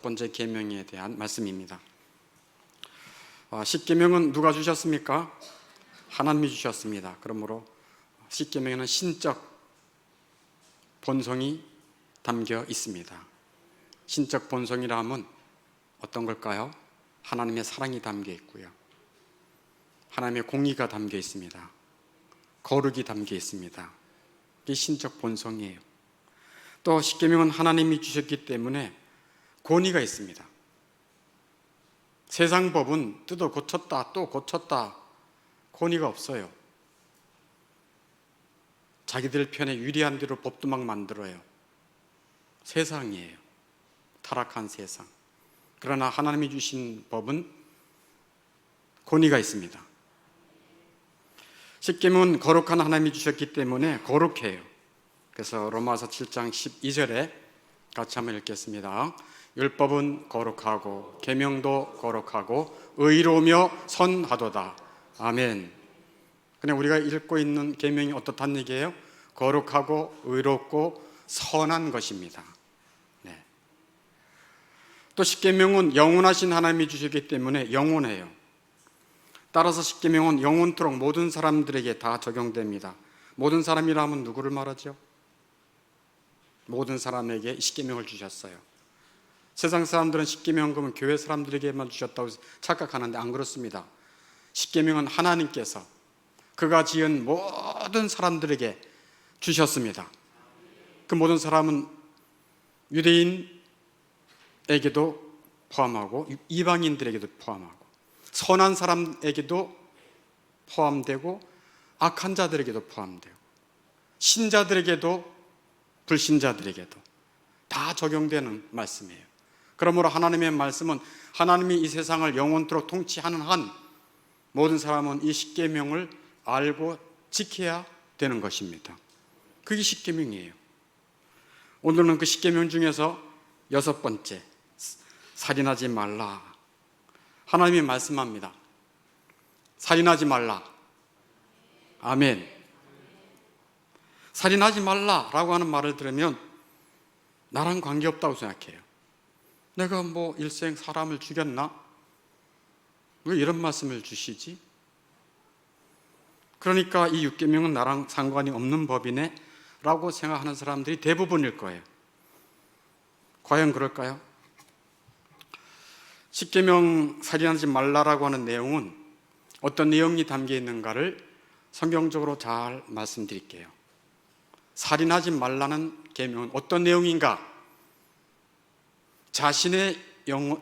번째 계명에 대한 말씀입니다. 십계명은 누가 주셨습니까? 하나님이 주셨습니다. 그러므로 십계명에는 신적 본성이 담겨 있습니다. 신적 본성이라 하면 어떤 걸까요? 하나님의 사랑이 담겨 있고요, 하나님의 공의가 담겨 있습니다. 거룩이 담겨 있습니다. 이게 신적 본성이에요. 또 십계명은 하나님이 주셨기 때문에 권위가 있습니다. 세상 법은 뜯어 고쳤다 또 고쳤다 권위가 없어요. 자기들 편에 유리한 대로 법도 막 만들어요. 세상이에요. 타락한 세상. 그러나 하나님이 주신 법은 권위가 있습니다. 십계명은 거룩한 하나님이 주셨기 때문에 거룩해요. 그래서 로마서 7장 12절에 같이 한번 읽겠습니다. 율법은 거룩하고 계명도 거룩하고 의로우며 선하도다. 아멘. 그냥 우리가 읽고 있는 계명이 어떻다는 얘기예요? 거룩하고 의롭고 선한 것입니다. 네. 또 십계명은 영원하신 하나님이 주셨기 때문에 영원해요. 따라서 십계명은 영원토록 모든 사람들에게 다 적용됩니다. 모든 사람이라 하면 누구를 말하죠? 모든 사람에게 십계명을 주셨어요. 세상 사람들은 십계명 그러면 교회 사람들에게만 주셨다고 착각하는데 안 그렇습니다. 십계명은 하나님께서 그가 지은 모든 사람들에게 주셨습니다. 그 모든 사람은 유대인에게도 포함하고 이방인들에게도 포함하고 선한 사람에게도 포함되고 악한 자들에게도 포함되고 신자들에게도 불신자들에게도 다 적용되는 말씀이에요. 그러므로 하나님의 말씀은 하나님이 이 세상을 영원토록 통치하는 한 모든 사람은 이 십계명을 알고 지켜야 되는 것입니다. 그게 십계명이에요. 오늘은 그 십계명 중에서 6번째, 살인하지 말라. 하나님이 말씀합니다. 살인하지 말라. 아멘. 살인하지 말라라고 하는 말을 들으면 나랑 관계없다고 생각해요. 내가 일생 사람을 죽였나? 왜 이런 말씀을 주시지? 그러니까 이 육계명은 나랑 상관이 없는 법이네 라고 생각하는 사람들이 대부분일 거예요. 과연 그럴까요? 십계명 살인하지 말라라고 하는 내용은 어떤 내용이 담겨 있는가를 성경적으로 잘 말씀드릴게요. 살인하지 말라는 계명은 어떤 내용인가?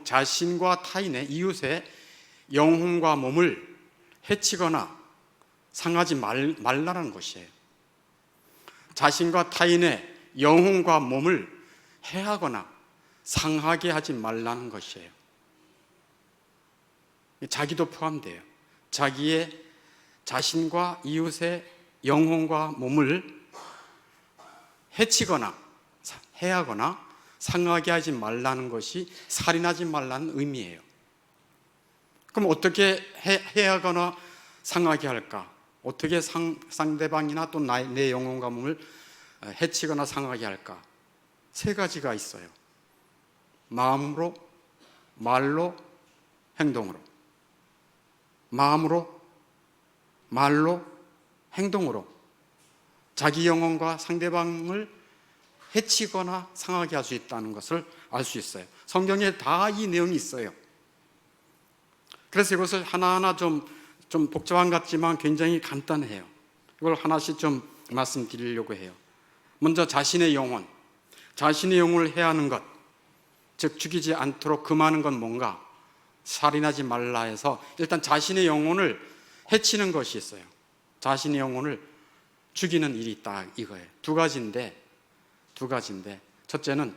자신과 타인의 이웃의 영혼과 몸을 해치거나 상하지 말라는 것이에요. 자신과 타인의 영혼과 몸을 해하거나 상하게 하지 말라는 것이에요. 자기도 포함돼요. 자기의 자신과 이웃의 영혼과 몸을 해치거나 해하거나 상하게 하지 말라는 것이 살인하지 말라는 의미예요. 그럼 어떻게 해하거나 상하게 할까? 어떻게 상대방이나 또 내 영혼과 몸을 해치거나 상하게 할까? 3가지가 있어요. 마음으로, 말로, 행동으로. 마음으로, 말로, 행동으로 자기 영혼과 상대방을 해치거나 상하게 할 수 있다는 것을 알 수 있어요. 성경에 다 이 내용이 있어요. 그래서 이것을 하나하나 좀 복잡한 것 같지만 굉장히 간단해요. 이걸 하나씩 좀 말씀드리려고 해요. 먼저 자신의 영혼을 해하는 것, 즉 죽이지 않도록 금하는 건 뭔가? 살인하지 말라 해서 일단 자신의 영혼을 해치는 것이 있어요. 자신의 영혼을 죽이는 일이 있다 이거예요. 두 가지인데 첫째는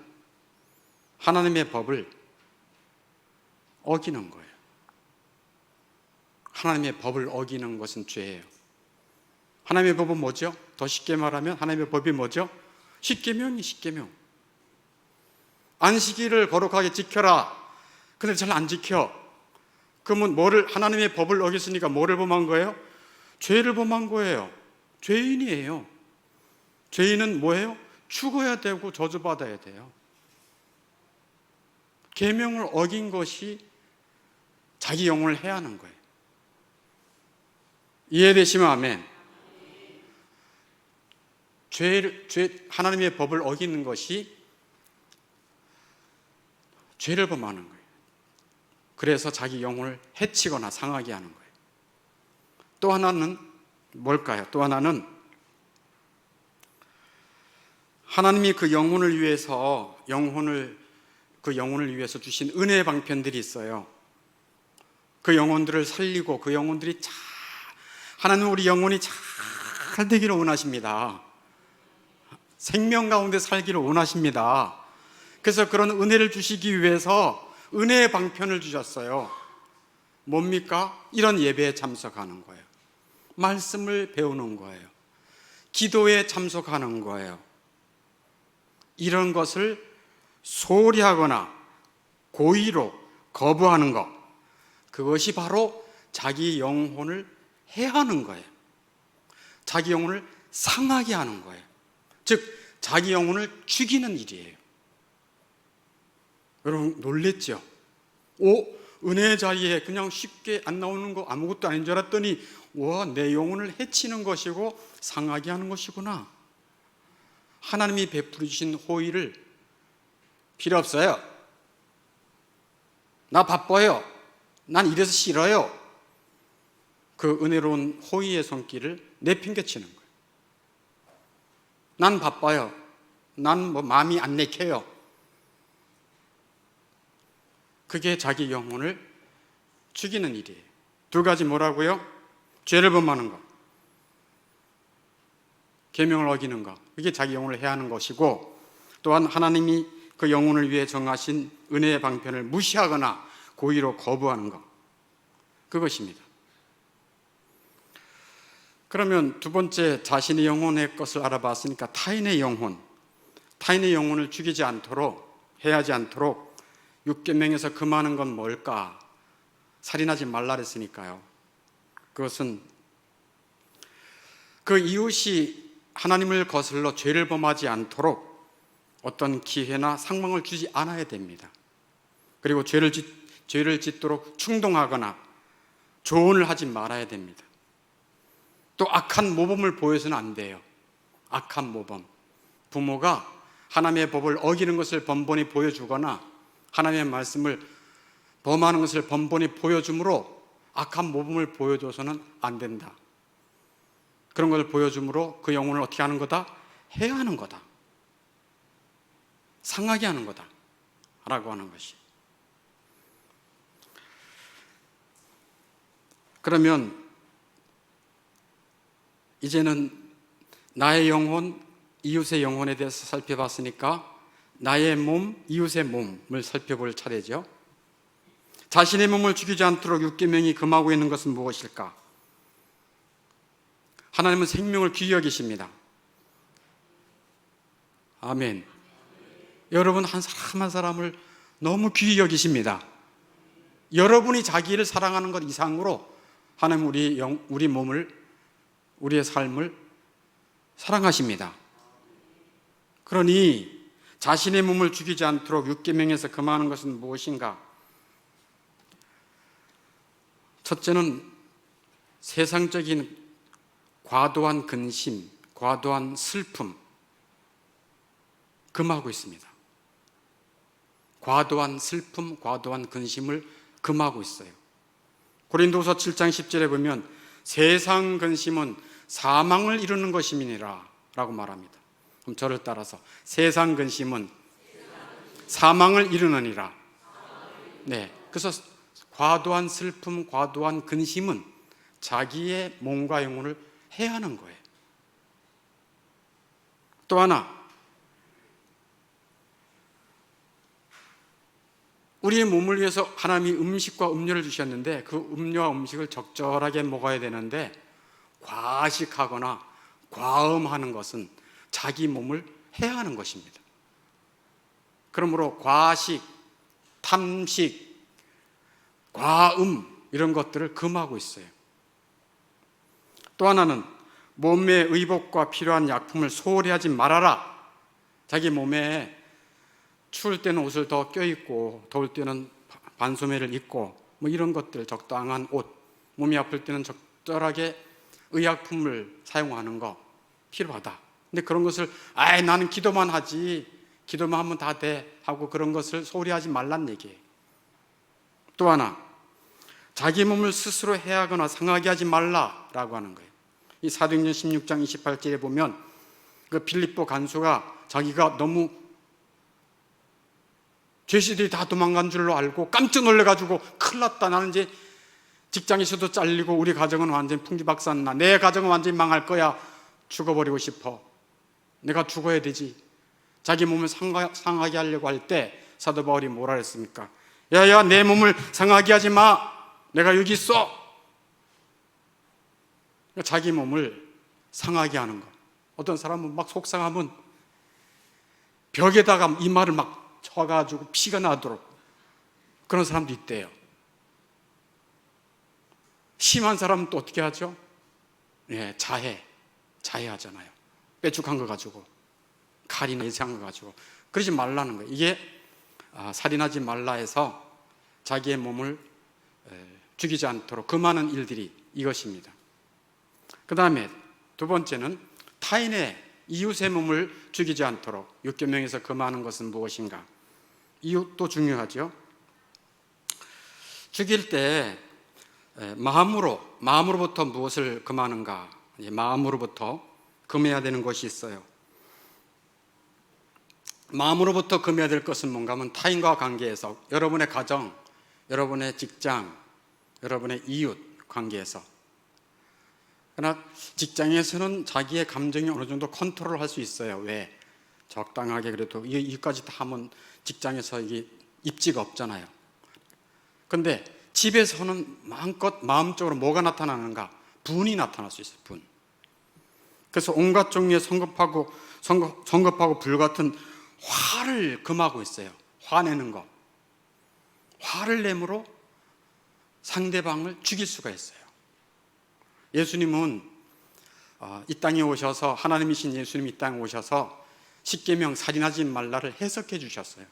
하나님의 법을 어기는 거예요. 하나님의 법을 어기는 것은 죄예요. 하나님의 법은 뭐죠? 더 쉽게 말하면 하나님의 법이 뭐죠? 십계명이 십계명. 안식일을 거룩하게 지켜라. 근데 잘 안 지켜. 그러면 하나님의 법을 어겼으니까 뭐를 범한 거예요? 죄를 범한 거예요. 죄인이에요. 죄인은 뭐예요? 죽어야 되고 저주받아야 돼요. 계명을 어긴 것이 자기 영혼을 해하는 거예요. 이해되시면 아멘. 하나님의 법을 어기는 것이 죄를 범하는 거예요. 그래서 자기 영혼을 해치거나 상하게 하는 거예요. 또 하나는 뭘까요? 또 하나는 하나님이 그 영혼을 위해서 주신 은혜의 방편들이 있어요. 그 영혼들을 살리고 그 영혼들이 하나님은 우리 영혼이 잘 되기를 원하십니다. 생명 가운데 살기를 원하십니다. 그래서 그런 은혜를 주시기 위해서 은혜의 방편을 주셨어요. 뭡니까? 이런 예배에 참석하는 거예요. 말씀을 배우는 거예요. 기도에 참석하는 거예요. 이런 것을 소홀히 하거나 고의로 거부하는 것, 그것이 바로 자기 영혼을 해하는 거예요. 자기 영혼을 상하게 하는 거예요. 즉 자기 영혼을 죽이는 일이에요. 여러분 놀랬죠? 은혜의 자리에 그냥 쉽게 안 나오는 거 아무것도 아닌 줄 알았더니 내 영혼을 해치는 것이고 상하게 하는 것이구나. 하나님이 베풀어 주신 호의를 필요 없어요. 나 바빠요. 난 이래서 싫어요. 그 은혜로운 호의의 손길을 내팽개치는 거예요. 난 바빠요. 난 마음이 안 내켜요. 그게 자기 영혼을 죽이는 일이에요. 두 가지 뭐라고요? 죄를 범하는 것, 계명을 어기는 것, 그게 자기 영혼을 해하는 것이고, 또한 하나님이 그 영혼을 위해 정하신 은혜의 방편을 무시하거나 고의로 거부하는 것, 그것입니다. 그러면 두 번째, 자신의 영혼의 것을 알아봤으니까 타인의 영혼을 죽이지 않도록, 해하지 않도록 육계명에서 금하는 건 뭘까? 살인하지 말라 그랬으니까요. 그것은 그 이웃이 하나님을 거슬러 죄를 범하지 않도록 어떤 기회나 상황을 주지 않아야 됩니다. 그리고 죄를 짓도록 충동하거나 조언을 하지 말아야 됩니다. 또 악한 모범을 보여서는 안 돼요. 악한 모범. 부모가 하나님의 법을 어기는 것을 번번이 보여주거나 하나님의 말씀을 범하는 것을 번번이 보여줌으로 악한 모범을 보여줘서는 안 된다. 그런 것을 보여줌으로 그 영혼을 어떻게 하는 거다? 해하는 거다. 상하게 하는 거다 라고 하는 것이. 그러면 이제는 나의 영혼, 이웃의 영혼에 대해서 살펴봤으니까 나의 몸, 이웃의 몸을 살펴볼 차례죠. 자신의 몸을 죽이지 않도록 육계명이 금하고 있는 것은 무엇일까? 하나님은 생명을 귀히 여기십니다. 아멘. 여러분 한 사람 한 사람을 너무 귀히 여기십니다. 여러분이 자기를 사랑하는 것 이상으로 하나님 우리 몸을, 우리의 삶을 사랑하십니다. 그러니 자신의 몸을 죽이지 않도록 육계명에서 금하는 것은 무엇인가? 첫째는 세상적인 과도한 근심, 과도한 슬픔 금하고 있습니다. 과도한 슬픔, 과도한 근심을 금하고 있어요. 고린도서 7장 10절에 보면 세상 근심은 사망을 이루는 것임이니라 라고 말합니다. 그럼 저를 따라서 세상 근심은 사망을 이루느니라. 네, 그래서 과도한 슬픔, 과도한 근심은 자기의 몸과 영혼을 해하는 거예요. 또 하나, 우리의 몸을 위해서 하나님이 음식과 음료를 주셨는데 그 음료와 음식을 적절하게 먹어야 되는데 과식하거나 과음하는 것은 자기 몸을 해하는 것입니다. 그러므로 과식, 탐식, 과음 이런 것들을 금하고 있어요. 또 하나는 몸의 의복과 필요한 약품을 소홀히 하지 말아라. 자기 몸에 추울 때는 옷을 더 껴입고 더울 때는 반소매를 입고 뭐 이런 것들, 적당한 옷, 몸이 아플 때는 적절하게 의약품을 사용하는 거 필요하다. 근데 그런 것을 나는 기도만 하지, 기도만 하면 다 돼 하고 그런 것을 소홀히 하지 말란 얘기예요. 또 하나, 자기 몸을 스스로 해하거나 상하게 하지 말라라고 하는 거예요. 이 사도행전 16장 28절에 보면 그 빌립보 간수가 자기가 너무 죄수들이 다 도망간 줄로 알고 깜짝 놀래가지고 큰일 났다, 나는 이제 직장에서도 잘리고 우리 가정은 완전히 풍지박산나, 내 가정은 완전히 망할 거야, 죽어버리고 싶어, 내가 죽어야 되지. 자기 몸을 상하게 하려고 할 때 사도 바울이 뭐라 했습니까? 야야, 내 몸을 상하게 하지 마, 내가 여기 있어. 자기 몸을 상하게 하는 거. 어떤 사람은 막 속상하면 벽에다가 이마를 막 쳐가지고 피가 나도록 그런 사람도 있대요. 심한 사람은 또 어떻게 하죠? 자해하잖아요. 빼죽한 거 가지고, 칼이나 예세한 거 가지고. 그러지 말라는 거예요. 이게 살인하지 말라 해서 자기의 몸을 죽이지 않도록 금하는 일들이 이것입니다. 그 다음에 두 번째는 타인의 이웃의 몸을 죽이지 않도록 육계명에서 금하는 것은 무엇인가? 이웃도 중요하죠. 죽일 때 마음으로부터 무엇을 금하는가? 마음으로부터 금해야 되는 것이 있어요. 마음으로부터 금해야 될 것은 뭔가 하면 타인과 관계에서, 여러분의 가정, 여러분의 직장, 여러분의 이웃 관계에서. 그러나 직장에서는 자기의 감정이 어느 정도 컨트롤할 수 있어요. 왜? 적당하게 그래도 이까지 다 하면 직장에서 이게 입지가 없잖아요. 근데 집에서는 마음껏 마음적으로 뭐가 나타나는가? 분이 나타날 수 있어요. 분. 그래서 온갖 종류의 성급하고 불같은 화를 금하고 있어요. 화내는 거. 화를 내므로 상대방을 죽일 수가 있어요. 예수님은 이 땅에 오셔서, 하나님이신 예수님이 이 땅에 오셔서 십계명 살인하지 말라를 해석해 주셨어요.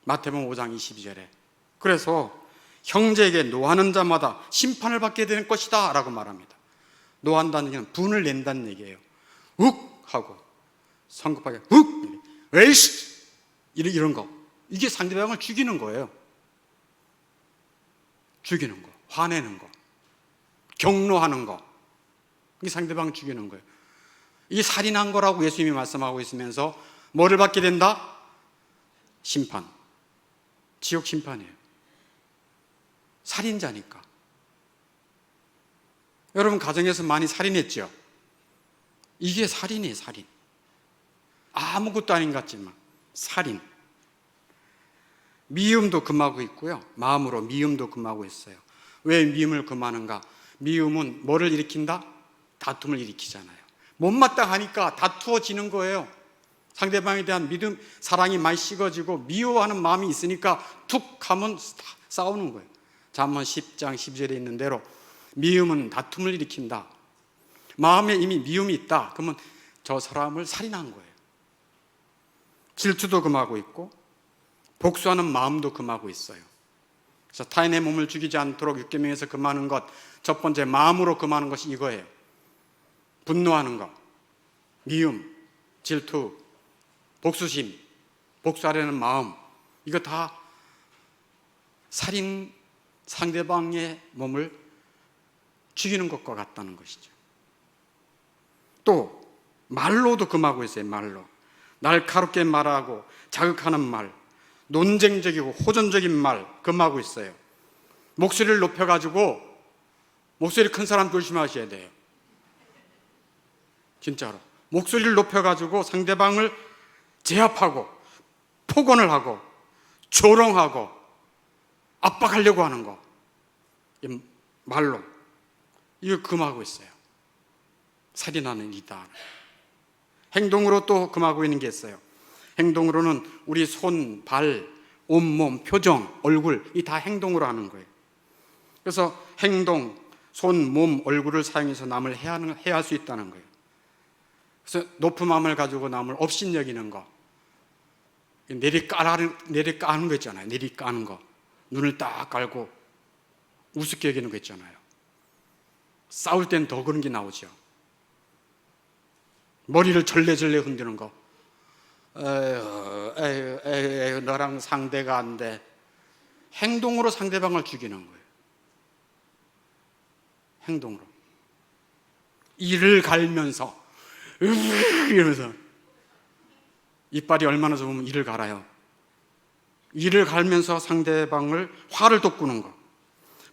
마태복음 5장 22절에. 그래서 형제에게 노하는 자마다 심판을 받게 될 것이다 라고 말합니다. 노한다는 얘기는 분을 낸다는 얘기예요. 욱 하고 성급하게 욱, 에이씨, 이런 거. 이게 상대방을 죽이는 거예요. 죽이는 거, 화내는 거, 경노하는 거. 이게 상대방을 죽이는 거예요. 이게 살인한 거라고 예수님이 말씀하고 있으면서 뭐를 받게 된다? 심판. 지옥 심판이에요. 살인자니까. 여러분 가정에서 많이 살인했죠? 이게 살인이에요. 살인. 아무것도 아닌 것 같지만 살인. 미움도 금하고 있고요, 마음으로 미움도 금하고 있어요. 왜 미움을 금하는가? 미움은 뭐를 일으킨다? 다툼을 일으키잖아요. 못마땅하니까 다투어지는 거예요. 상대방에 대한 믿음, 사랑이 많이 식어지고 미워하는 마음이 있으니까 툭 하면 싸우는 거예요. 잠언 10장 12절에 있는 대로 미움은 다툼을 일으킨다. 마음에 이미 미움이 있다. 그러면 저 사람을 살인한 거예요. 질투도 금하고 있고 복수하는 마음도 금하고 있어요. 그래서 타인의 몸을 죽이지 않도록 육계명에서 금하는 것, 첫 번째 마음으로 금하는 것이 이거예요. 분노하는 것, 미움, 질투, 복수심, 복수하려는 마음, 이거 다 살인, 상대방의 몸을 죽이는 것과 같다는 것이죠. 또 말로도 금하고 있어요. 말로 날카롭게 말하고 자극하는 말, 논쟁적이고 호전적인 말 금하고 있어요. 목소리를 높여가지고, 목소리 큰 사람 조심하셔야 돼요. 진짜로 목소리를 높여가지고 상대방을 제압하고 폭언을 하고 조롱하고 압박하려고 하는 거, 말로 이거 금하고 있어요. 살인하는 이다. 행동으로 또 금하고 있는 게 있어요. 행동으로는 우리 손, 발, 온몸, 표정, 얼굴, 이 다 행동으로 하는 거예요. 그래서 행동, 손, 몸, 얼굴을 사용해서 남을 해할 수 있다는 거예요. 그래서 높은 마음을 가지고 남을 업신여기는 거, 내리 까는 거 있잖아요. 내리 까는 거. 눈을 딱 깔고 우습게 여기는 거 있잖아요. 싸울 땐 더 그런 게 나오죠. 머리를 절레절레 흔드는 거. 에휴, 너랑 상대가 안 돼. 행동으로 상대방을 죽이는 거예요. 행동으로. 이를 갈면서 이러면서 이빨이 얼마나 좋으면 이를 갈아요. 이를 갈면서 상대방을 화를 돋구는 거.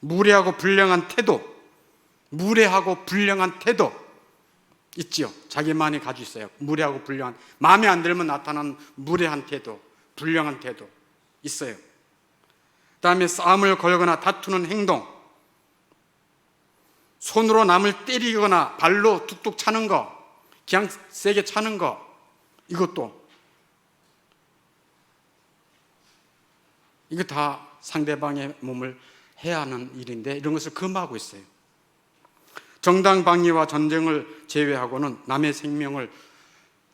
무례하고 불량한 태도. 무례하고 불량한 태도 있지요. 자기만이 가지고 있어요. 무례하고 불량한, 마음에 안 들면 나타나는 무례한 태도, 불량한 태도 있어요. 그 다음에 싸움을 걸거나 다투는 행동, 손으로 남을 때리거나 발로 툭툭 차는 거, 그냥 세게 차는 거, 이것도 이거 다 상대방의 몸을 해야 하는 일인데 이런 것을 금하고 있어요. 정당방위와 전쟁을 제외하고는 남의 생명을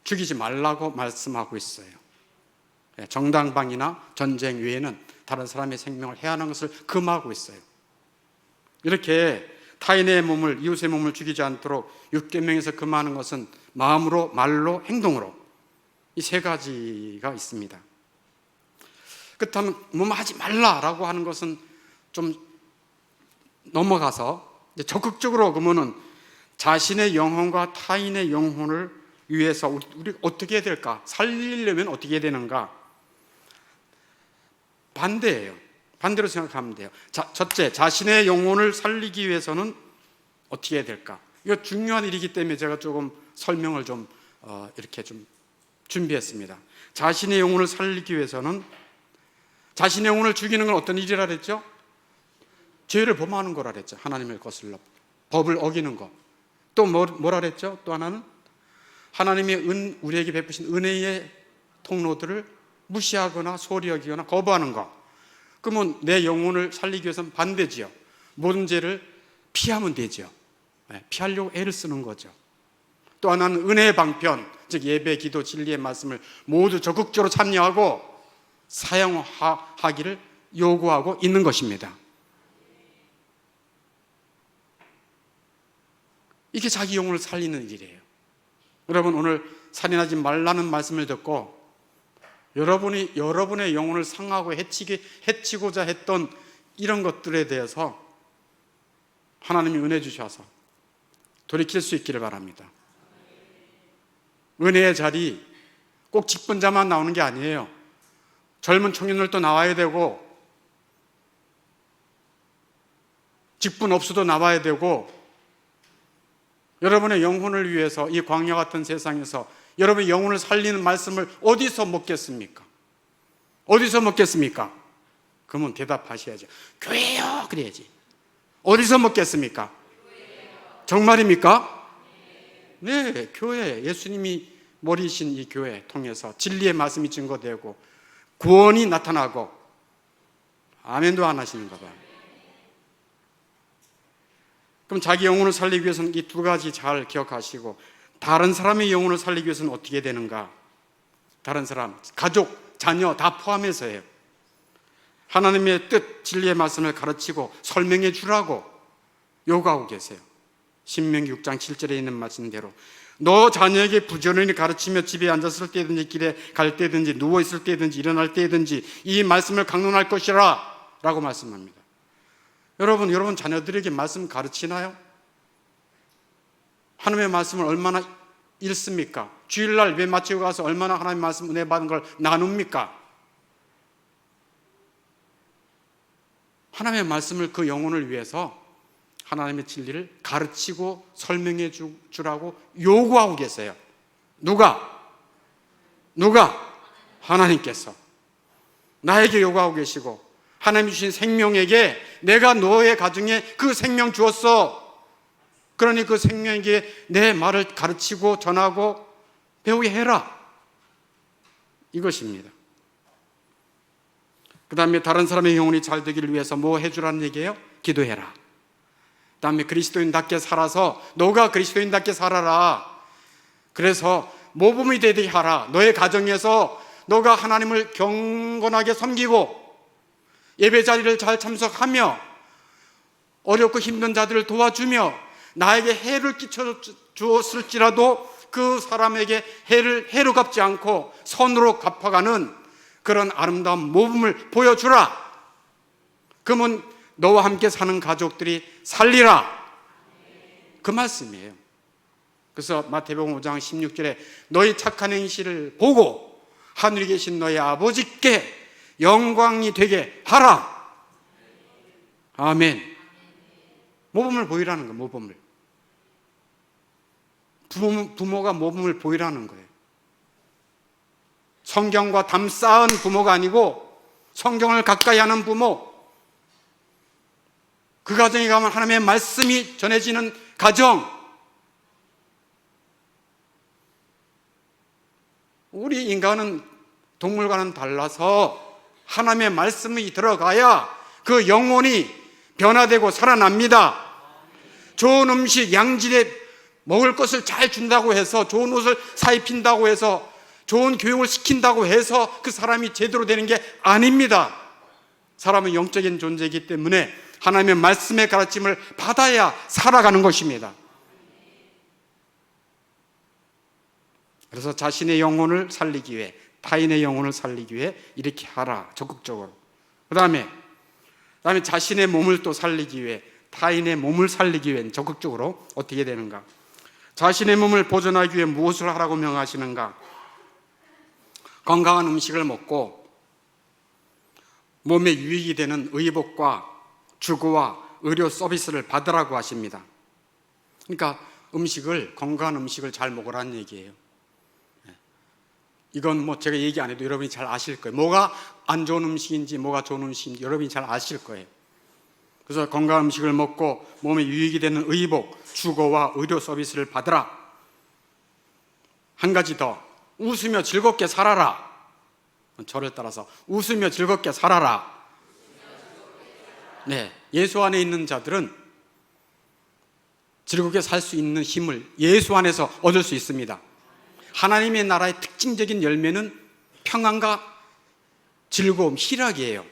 죽이지 말라고 말씀하고 있어요. 정당방위나 전쟁 외에는 다른 사람의 생명을 해하는 것을 금하고 있어요. 이렇게 타인의 몸을, 이웃의 몸을 죽이지 않도록 6계명에서 금하는 것은 마음으로, 말로, 행동으로 이 세 가지가 있습니다. 그렇다면 뭐뭐 하지 말라라고 하는 것은 좀 넘어가서 적극적으로 그러면은 자신의 영혼과 타인의 영혼을 위해서 우리 어떻게 해야 될까? 살리려면 어떻게 해야 되는가? 반대예요. 반대로 생각하면 돼요. 첫째, 자신의 영혼을 살리기 위해서는 어떻게 해야 될까? 이거 중요한 일이기 때문에 제가 조금 설명을 좀 이렇게 좀 준비했습니다. 자신의 영혼을 살리기 위해서는, 자신의 영혼을 죽이는 건 어떤 일이라 그랬죠? 죄를 범하는 거라 그랬죠. 하나님을 거슬러 법을 어기는 거. 또 뭐라 그랬죠? 또 하나는 하나님이 우리에게 베푸신 은혜의 통로들을 무시하거나 소홀히 여기거나 거부하는 거. 그러면 내 영혼을 살리기 위해서는 반대지요. 모든 죄를 피하면 되죠. 피하려고 애를 쓰는 거죠. 또 하나는 은혜의 방편, 즉 예배, 기도, 진리의 말씀을 모두 적극적으로 참여하고 사용하기를 요구하고 있는 것입니다. 이게 자기 영혼을 살리는 일이에요. 여러분, 오늘 살인하지 말라는 말씀을 듣고 여러분이 여러분의 영혼을 상하고 해치고자 했던 이런 것들에 대해서 하나님이 은혜 주셔서 돌이킬 수 있기를 바랍니다. 은혜의 자리 꼭 직분자만 나오는 게 아니에요. 젊은 청년들도 나와야 되고 직분 없어도 나와야 되고, 여러분의 영혼을 위해서 이 광야 같은 세상에서 여러분의 영혼을 살리는 말씀을 어디서 먹겠습니까? 어디서 먹겠습니까? 그러면 대답하셔야죠. 교회요! 그래야지. 어디서 먹겠습니까? 정말입니까? 네, 교회. 예수님이 머리신 이 교회 통해서 진리의 말씀이 증거되고 구원이 나타나고, 아멘도 안 하시는가 봐요. 그럼 자기 영혼을 살리기 위해서는 이 두 가지 잘 기억하시고, 다른 사람의 영혼을 살리기 위해서는 어떻게 되는가? 다른 사람, 가족, 자녀 다 포함해서예요. 하나님의 뜻, 진리의 말씀을 가르치고 설명해 주라고 요구하고 계세요. 신명기 6장 7절에 있는 말씀대로 너 자녀에게 부지런히 가르치며 집에 앉았을 때든지 길에 갈 때든지 누워있을 때든지 일어날 때든지 이 말씀을 강론할 것이라 라고 말씀합니다. 여러분 자녀들에게 말씀 가르치나요? 하나님의 말씀을 얼마나 읽습니까? 주일날 예배 마치고 가서 얼마나 하나님의 말씀 은혜 받은 걸 나눕니까? 하나님의 말씀을 그 영혼을 위해서 하나님의 진리를 가르치고 설명해 주라고 요구하고 계세요. 누가? 하나님께서 나에게 요구하고 계시고, 하나님 주신 생명에게 내가 너의 가정에 그 생명 주었어. 그러니 그 생명에게 내 말을 가르치고 전하고 배우게 해라. 이것입니다. 그 다음에 다른 사람의 영혼이 잘 되기를 위해서 뭐 해주라는 얘기예요? 기도해라. 그 다음에 그리스도인답게 살아서 너가 그리스도인답게 살아라. 그래서 모범이 되게 하라. 너의 가정에서 너가 하나님을 경건하게 섬기고 예배 자리를 잘 참석하며 어렵고 힘든 자들을 도와주며 나에게 해를 끼쳐 주었을지라도 그 사람에게 해로 갚지 않고 선으로 갚아가는 그런 아름다운 모범을 보여주라. 그러면 너와 함께 사는 가족들이 살리라. 그 말씀이에요. 그래서 마태복음 5장 16절에 너희 착한 행실을 보고 하늘에 계신 너희 아버지께 영광이 되게 하라. 아멘. 모범을 보이라는 거예요. 모범을. 부모가 모범을 보이라는 거예요. 성경과 담쌓은 부모가 아니고 성경을 가까이 하는 부모, 그 가정에 가면 하나님의 말씀이 전해지는 가정. 우리 인간은 동물과는 달라서 하나님의 말씀이 들어가야 그 영혼이 변화되고 살아납니다. 좋은 음식, 양질의 먹을 것을 잘 준다고 해서, 좋은 옷을 사입힌다고 해서, 좋은 교육을 시킨다고 해서 그 사람이 제대로 되는 게 아닙니다. 사람은 영적인 존재이기 때문에 하나님의 말씀의 가르침을 받아야 살아가는 것입니다. 그래서 자신의 영혼을 살리기 위해, 타인의 영혼을 살리기 위해 이렇게 하라. 적극적으로. 그 다음에 자신의 몸을 또 살리기 위해, 타인의 몸을 살리기 위해 적극적으로 어떻게 되는가? 자신의 몸을 보존하기 위해 무엇을 하라고 명하시는가? 건강한 음식을 먹고 몸에 유익이 되는 의복과 주거와 의료 서비스를 받으라고 하십니다. 그러니까 건강한 음식을 잘 먹으라는 얘기예요. 이건 뭐 제가 얘기 안 해도 여러분이 잘 아실 거예요. 뭐가 안 좋은 음식인지 뭐가 좋은 음식인지 여러분이 잘 아실 거예요. 그래서 건강한 음식을 먹고 몸에 유익이 되는 의복, 주거와 의료 서비스를 받으라. 한 가지 더, 웃으며 즐겁게 살아라. 저를 따라서 웃으며 즐겁게 살아라. 네, 예수 안에 있는 자들은 즐겁게 살 수 있는 힘을 예수 안에서 얻을 수 있습니다. 하나님의 나라의 특징적인 열매는 평안과 즐거움, 희락이에요.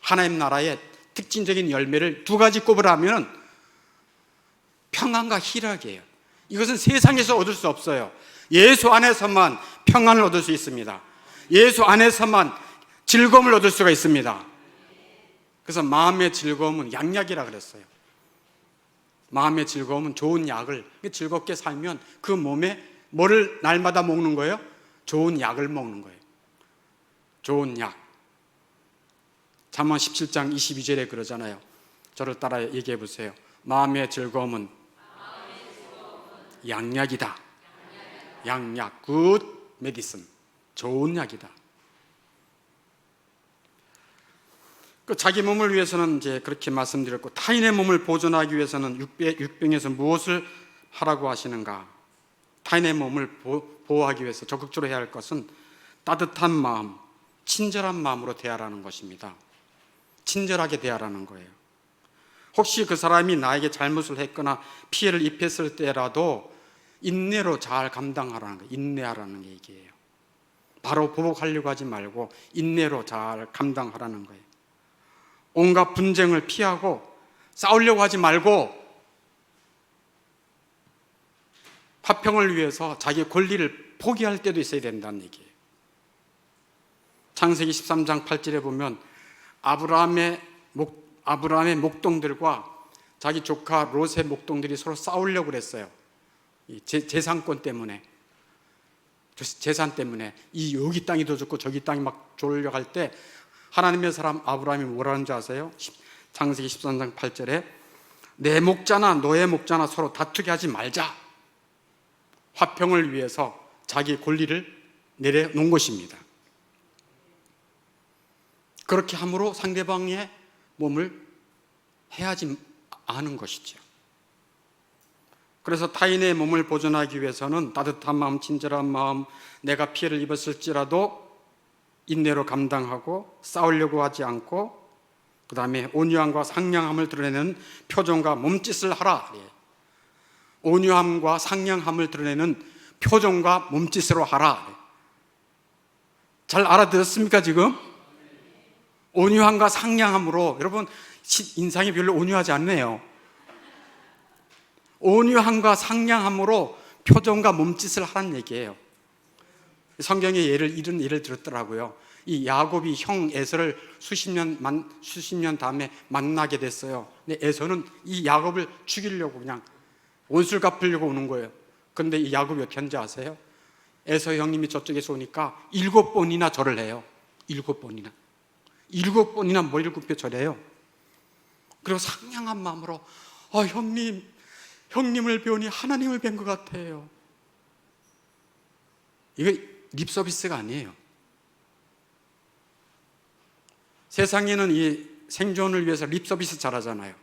하나님 나라의 특징적인 열매를 두 가지 꼽으라면 평안과 희락이에요. 이것은 세상에서 얻을 수 없어요. 예수 안에서만 평안을 얻을 수 있습니다. 예수 안에서만 즐거움을 얻을 수가 있습니다. 그래서 마음의 즐거움은 양약이라 그랬어요. 마음의 즐거움은 좋은 약을, 즐겁게 살면 그 몸에 뭐를 날마다 먹는 거예요? 좋은 약을 먹는 거예요. 좋은 약. 잠언 17장 22절에 그러잖아요. 저를 따라 얘기해 보세요. 마음의 즐거움은 양약이다. 양약, good medicine. 좋은 약이다. 자기 몸을 위해서는 이제 그렇게 말씀드렸고, 타인의 몸을 보존하기 위해서는 육병에서 무엇을 하라고 하시는가? 타인의 몸을 보호하기 위해서 적극적으로 해야 할 것은 따뜻한 마음, 친절한 마음으로 대하라는 것입니다. 친절하게 대하라는 거예요. 혹시 그 사람이 나에게 잘못을 했거나 피해를 입혔을 때라도 인내로 잘 감당하라는 거예요. 인내하라는 얘기예요. 바로 보복하려고 하지 말고 인내로 잘 감당하라는 거예요. 온갖 분쟁을 피하고 싸우려고 하지 말고 화평을 위해서 자기 권리를 포기할 때도 있어야 된다는 얘기예요. 창세기 13장 8절에 보면 아브라함의 목동들과 자기 조카 롯의 목동들이 서로 싸우려고 그랬어요. 재산권 때문에, 재산 때문에 여기 땅이 더 좋고 저기 땅이 막 좋으려고 할 때 하나님의 사람 아브라함이 뭐라는 줄 아세요? 창세기 13장 8절에 내 목자나 너의 목자나 서로 다투게 하지 말자. 화평을 위해서 자기 권리를 내려놓은 것입니다. 그렇게 함으로 상대방의 몸을 해하지 않은 것이죠. 그래서 타인의 몸을 보존하기 위해서는 따뜻한 마음, 친절한 마음, 내가 피해를 입었을지라도 인내로 감당하고 싸우려고 하지 않고, 그 다음에 온유함과 상냥함을 드러내는 표정과 몸짓을 하라. 온유함과 상냥함을 드러내는 표정과 몸짓으로 하라. 잘 알아들었습니까 지금? 온유함과 상냥함으로, 여러분 인상이 별로 온유하지 않네요. 온유함과 상냥함으로 표정과 몸짓을 하라는 얘기예요. 성경에 이런 예를 들었더라고요. 이 야곱이 형 에서를 수십 년 다음에 만나게 됐어요. 근데 에서는 이 야곱을 죽이려고 그냥 원수를 갚으려고 오는 거예요. 근데 이 야곱이 어떻게 하는지 아세요? 에서 형님이 저쪽에서 오니까 7번이나 절을 해요. 7번이나 뭘 7배 절해요. 그리고 상냥한 마음으로 형님을 배우니 하나님을 뵌 것 같아요. 이거 립 서비스가 아니에요. 세상에는 이 생존을 위해서 립 서비스 잘하잖아요.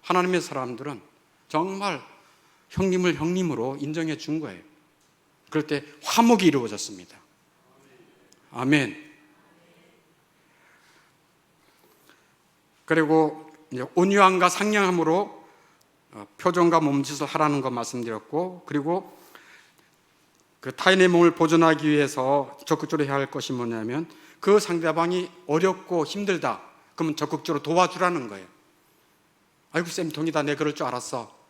하나님의 사람들은 정말 형님을 형님으로 인정해 준 거예요. 그럴 때 화목이 이루어졌습니다. 아멘. 그리고 이제 온유함과 상냥함으로 표정과 몸짓을 하라는 거 말씀드렸고, 그리고 그 타인의 몸을 보존하기 위해서 적극적으로 해야 할 것이 뭐냐면, 그 상대방이 어렵고 힘들다 그러면 적극적으로 도와주라는 거예요. 아이고 쌤통이다, 내 그럴 줄 알았어,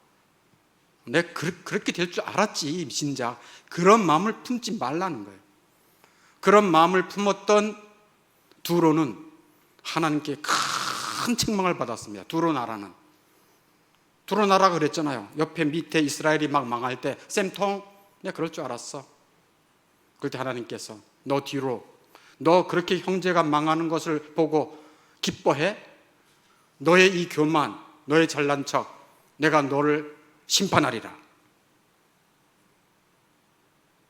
내 그렇게 될 줄 알았지, 진짜. 그런 마음을 품지 말라는 거예요. 그런 마음을 품었던 두로는 하나님께 큰 책망을 받았습니다. 두로 나라가 그랬잖아요. 옆에 밑에 이스라엘이 막 망할 때 쌤통, 내가 그럴 줄 알았어. 그럴 때 하나님께서 너 그렇게 형제가 망하는 것을 보고 기뻐해? 너의 이 교만, 너의 잘난 척, 내가 너를 심판하리라.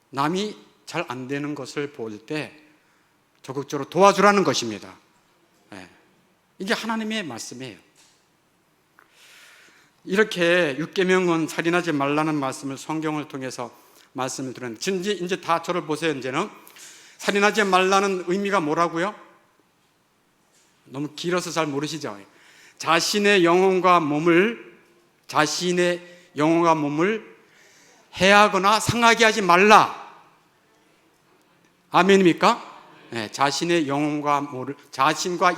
남이 잘 안 되는 것을 볼 때 적극적으로 도와주라는 것입니다. 이게 하나님의 말씀이에요. 이렇게 6계명은 살인하지 말라는 말씀을 성경을 통해서 말씀을 드렸는데, 이제 다 저를 보세요. 이제는 살인하지 말라는 의미가 뭐라고요? 너무 길어서 잘 모르시죠? 자신의 영혼과 몸을 해하거나 상하게 하지 말라. 아멘입니까? 네, 자신과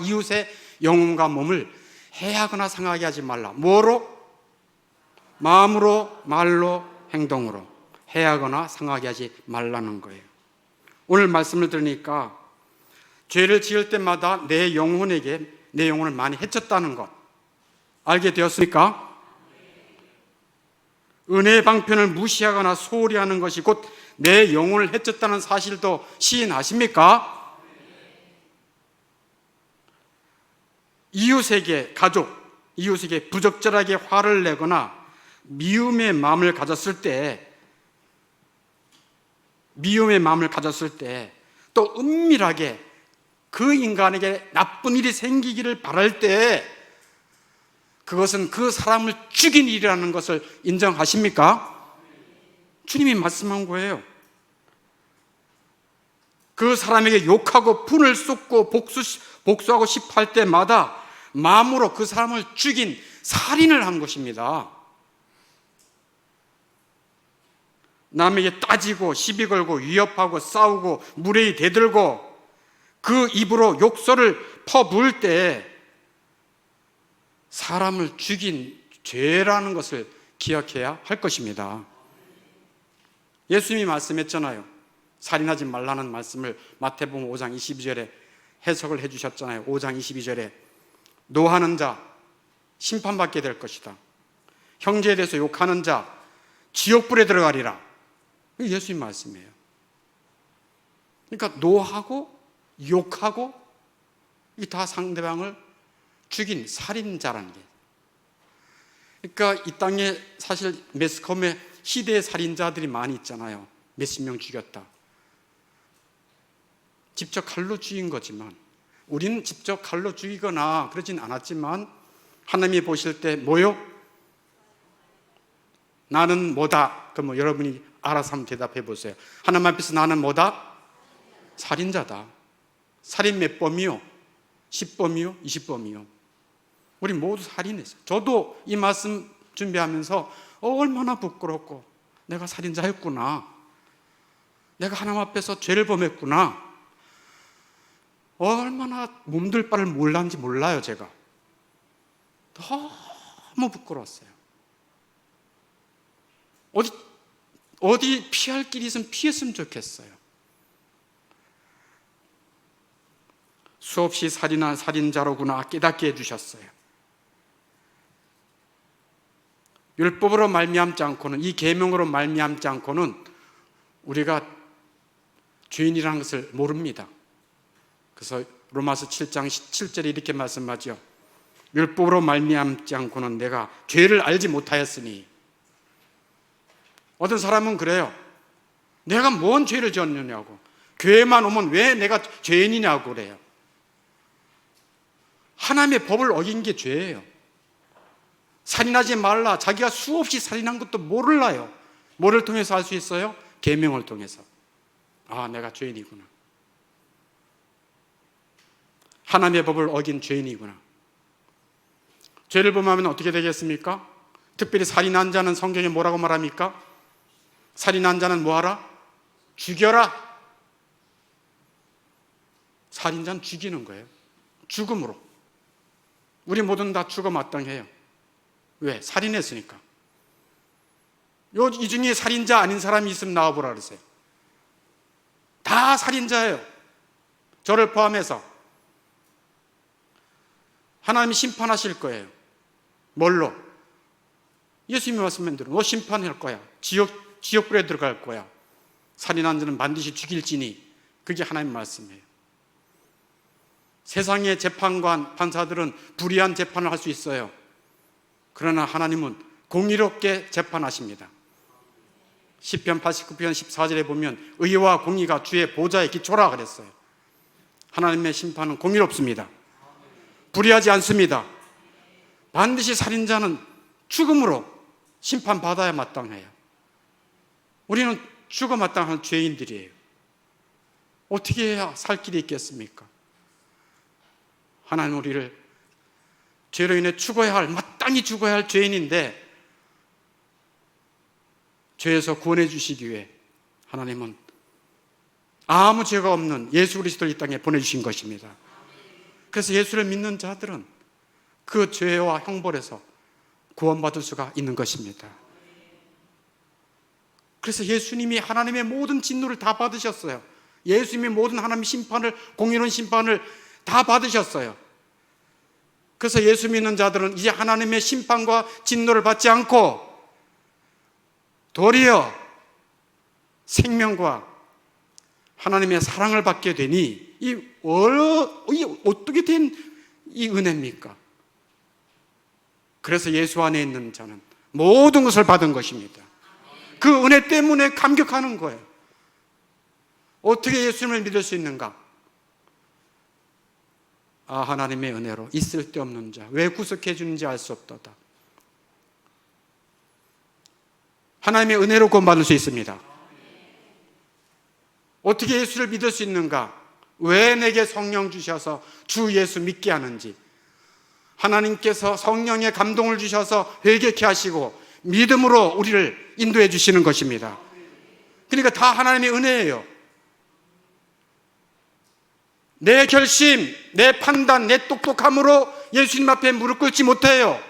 이웃의 영혼과 몸을 해하거나 상하게 하지 말라. 뭐로? 마음으로, 말로, 행동으로 해하거나 상하게 하지 말라는 거예요. 오늘 말씀을 들으니까 죄를 지을 때마다 내 영혼을 많이 해쳤다는 것 알게 되었습니까? 은혜의 방편을 무시하거나 소홀히 하는 것이 곧 내 영혼을 해쳤다는 사실도 시인하십니까? 이웃에게 부적절하게 화를 내거나 미움의 마음을 가졌을 때, 또 은밀하게 그 인간에게 나쁜 일이 생기기를 바랄 때, 그것은 그 사람을 죽인 일이라는 것을 인정하십니까? 주님이 말씀한 거예요. 그 사람에게 욕하고 분을 쏟고 복수하고 싶어 할 때마다 마음으로 그 사람을 죽인 살인을 한 것입니다. 남에게 따지고 시비 걸고 위협하고 싸우고 무례히 대들고 그 입으로 욕설을 퍼부을 때 사람을 죽인 죄라는 것을 기억해야 할 것입니다. 예수님이 말씀했잖아요. 살인하지 말라는 말씀을 마태복음 5장 22절에 해석을 해주셨잖아요. 5장 22절에 노하는 자 심판받게 될 것이다. 형제에 대해서 욕하는 자 지옥불에 들어가리라. 이게 예수님 말씀이에요. 그러니까 노하고 욕하고 이 다 상대방을 죽인 살인자라는 게. 그러니까 이 땅에 사실 매스컴에 희대의 살인자들이 많이 있잖아요. 몇십 명 죽였다. 직접 칼로 죽인 거지만, 우리는 직접 칼로 죽이거나 그러진 않았지만 하나님이 보실 때 뭐요? 나는 뭐다? 그럼 여러분이 알아서 한번 대답해 보세요. 하나님 앞에서 나는 뭐다? 살인자다. 살인 몇 범이요? 10범이요? 20범이요? 우리 모두 살인했어요. 저도 이 말씀 준비하면서 얼마나 부끄럽고, 내가 살인자였구나, 내가 하나님 앞에서 죄를 범했구나, 얼마나 몸둘 바를 몰랐는지 몰라요. 제가 너무 부끄러웠어요. 어디 피할 길이 있으면 피했으면 좋겠어요. 수없이 살인한 살인자로구나 깨닫게 해주셨어요. 율법으로 말미암지 않고는, 이 계명으로 말미암지 않고는 우리가 죄인이라는 것을 모릅니다. 그래서 로마서 7장 17절에 이렇게 말씀하죠. 율법으로 말미암지 않고는 내가 죄를 알지 못하였으니. 어떤 사람은 그래요. 내가 뭔 죄를 지었느냐고, 교회만 오면 왜 내가 죄인이냐고 그래요. 하나님의 법을 어긴 게 죄예요. 살인하지 말라. 자기가 수없이 살인한 것도 몰라요. 뭐를 통해서 알 수 있어요? 계명을 통해서. 아, 내가 죄인이구나. 하나님의 법을 어긴 죄인이구나. 죄를 범하면 어떻게 되겠습니까? 특별히 살인한 자는 성경에 뭐라고 말합니까? 살인한 자는 뭐하라? 죽여라. 살인자는 죽이는 거예요. 죽음으로. 우리 모두는 다 죽어 마땅해요. 왜? 살인했으니까. 이 중에 살인자 아닌 사람이 있으면 나와보라 그러세요. 다 살인자예요. 저를 포함해서. 하나님이 심판하실 거예요. 뭘로? 예수님이 말씀한 대로 너 심판할 거야. 지옥불에 들어갈 거야. 살인한 자는 반드시 죽일지니. 그게 하나님 말씀이에요. 세상의 재판관, 판사들은 불의한 재판을 할 수 있어요. 그러나 하나님은 공의롭게 재판하십니다. 시편 89편 14절에 보면 의와 공의가 주의 보좌에 기초라 그랬어요. 하나님의 심판은 공의롭습니다. 불의하지 않습니다. 반드시 살인자는 죽음으로 심판받아야 마땅해요. 우리는 죽어 마땅한 죄인들이에요. 어떻게 해야 살 길이 있겠습니까? 하나님 우리를 죄로 인해 죽어야 할, 마땅히 죽어야 할 죄인인데 죄에서 구원해 주시기 위해 하나님은 아무 죄가 없는 예수 그리스도를 이 땅에 보내주신 것입니다. 그래서 예수를 믿는 자들은 그 죄와 형벌에서 구원받을 수가 있는 것입니다. 그래서 예수님이 하나님의 모든 진노를 다 받으셨어요. 예수님이 모든 하나님의 심판을, 공의로운 심판을 다 받으셨어요. 그래서 예수 믿는 자들은 이제 하나님의 심판과 진노를 받지 않고 도리어 생명과 하나님의 사랑을 받게 되니 이 어떻게 된 이 은혜입니까? 그래서 예수 안에 있는 자는 모든 것을 받은 것입니다. 그 은혜 때문에 감격하는 거예요. 어떻게 예수님을 믿을 수 있는가? 아, 하나님의 은혜로 있을 데 없는 자 왜 구속해 주는지 알 수 없도다. 하나님의 은혜로 구원받을 수 있습니다. 어떻게 예수를 믿을 수 있는가? 왜 내게 성령 주셔서 주 예수 믿게 하는지. 하나님께서 성령의 감동을 주셔서 회개케 하시고 믿음으로 우리를 인도해 주시는 것입니다. 그러니까 다 하나님의 은혜예요. 내 결심, 내 판단, 내 똑똑함으로 예수님 앞에 무릎 꿇지 못해요.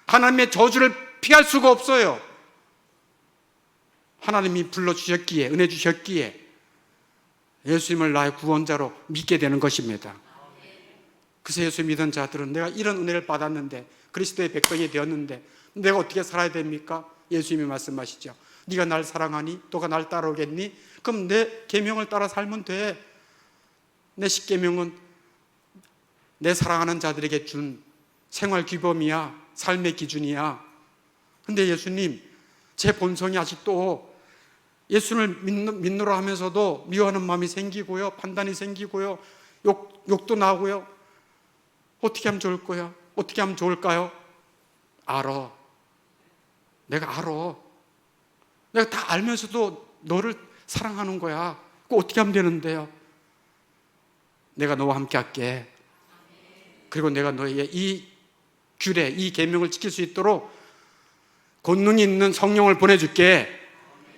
하나님의 저주를 피할 수가 없어요. 하나님이 불러주셨기에, 은혜 주셨기에 예수님을 나의 구원자로 믿게 되는 것입니다. 그래서 예수 믿은 자들은 내가 이런 은혜를 받았는데, 그리스도의 백성이 되었는데 내가 어떻게 살아야 됩니까? 예수님이 말씀하시죠. 네가 날 사랑하니? 너가 날 따라오겠니? 그럼 내 계명을 따라 살면 돼. 내 십계명은 내 사랑하는 자들에게 준 생활 규범이야, 삶의 기준이야. 근데 예수님, 제 본성이 아직도 예수를 믿노라 하면서도 미워하는 마음이 생기고요, 판단이 생기고요, 욕도 나고요. 어떻게 하면 좋을 거야? 어떻게 하면 좋을까요? 알아. 내가 알아. 내가 다 알면서도 너를 사랑하는 거야. 그거 어떻게 하면 되는데요? 내가 너와 함께 할게. 그리고 내가 너에게 이 규례, 이 계명을 지킬 수 있도록 권능이 있는 성령을 보내줄게.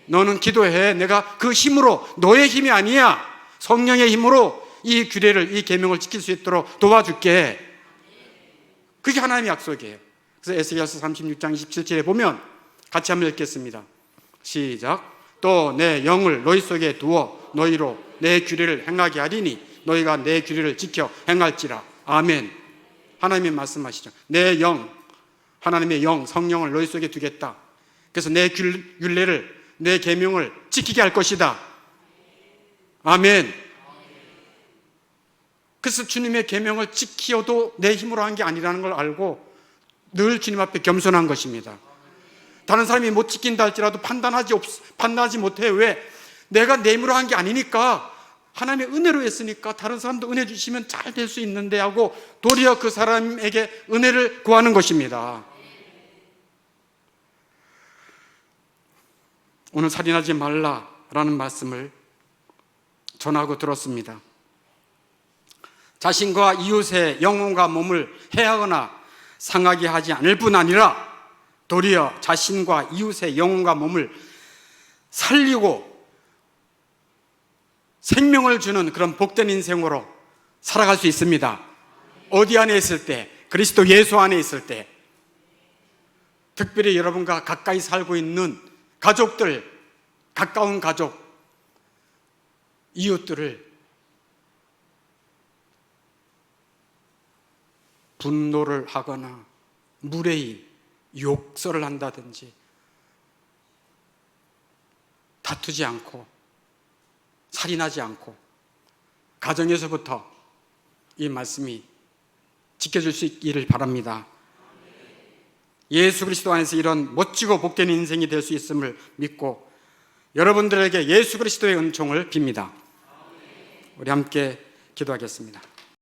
너는 기도해. 내가 그 힘으로, 너의 힘이 아니야, 성령의 힘으로 이 규례를, 이 계명을 지킬 수 있도록 도와줄게. 그게 하나님의 약속이에요. 그래서 에스겔서 36장 27절에 보면 같이 한번 읽겠습니다. 시작. 또 내 영을 너희 속에 두어 너희로 내 규례를 행하게 하리니 너희가 내 규례를 지켜 행할지라. 아멘. 하나님이 말씀하시죠. 내 영, 하나님의 영, 성령을 너희 속에 두겠다. 그래서 내 율례를, 내 계명을 지키게 할 것이다. 아멘. 그래서 주님의 계명을 지키어도 내 힘으로 한 게 아니라는 걸 알고 늘 주님 앞에 겸손한 것입니다. 다른 사람이 못 지킨다 할지라도 판단하지 못해. 왜? 내가 내 힘으로 한 게 아니니까, 하나님의 은혜로 했으니까 다른 사람도 은혜 주시면 잘 될 수 있는데 하고 도리어 그 사람에게 은혜를 구하는 것입니다. 오늘 살인하지 말라라는 말씀을 전하고 들었습니다. 자신과 이웃의 영혼과 몸을 해하거나 상하게 하지 않을 뿐 아니라 도리어 자신과 이웃의 영혼과 몸을 살리고 생명을 주는 그런 복된 인생으로 살아갈 수 있습니다. 어디 안에 있을 때? 그리스도 예수 안에 있을 때. 특별히 여러분과 가까이 살고 있는 가족들, 가까운 가족, 이웃들을 분노를 하거나 무례히 욕설을 한다든지 다투지 않고 살인하지 않고 가정에서부터 이 말씀이 지켜질 수 있기를 바랍니다. 예수 그리스도 안에서 이런 멋지고 복된 인생이 될 수 있음을 믿고 여러분들에게 예수 그리스도의 은총을 빕니다. 우리 함께 기도하겠습니다.